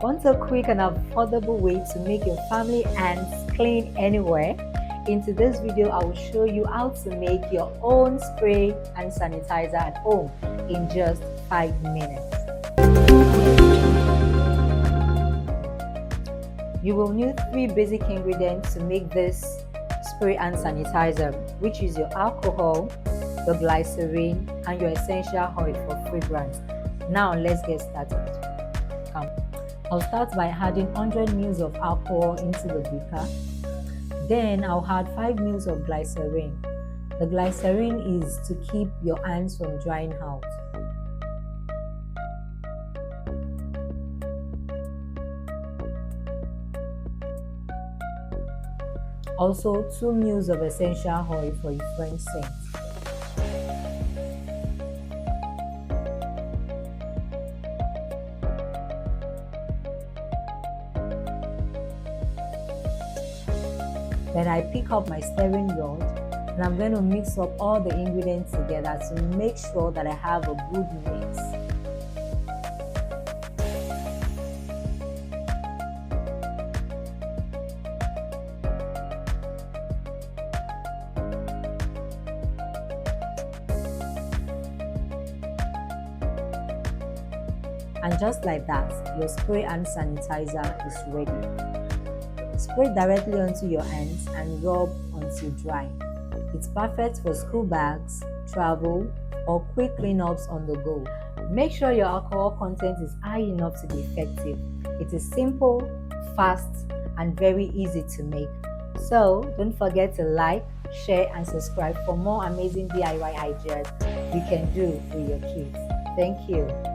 Want a quick and affordable way to make your family ants clean anywhere? In today's video, I will show you how to make your own spray and sanitizer at home in just 5 minutes. You will need 3 basic ingredients to make this spray and sanitizer, which is your alcohol, your glycerin, and your essential oil for fragrance. Now let's get started. I'll start by adding 100 ml of alcohol into the beaker. Then I'll add 5 ml of glycerin. The glycerin is to keep your hands from drying out. Also 2 ml of essential oil for a French scent. Then I pick up my stirring rod and I'm going to mix up all the ingredients together to make sure that I have a good mix. And just like that, your spray and sanitizer is ready. Spray directly onto your hands and rub until dry. It's perfect for school bags, travel, or quick cleanups on the go. Make sure your alcohol content is high enough to be effective. It is simple, fast, and very easy to make. So don't forget to like, share, and subscribe for more amazing DIY ideas you can do with your kids. Thank you.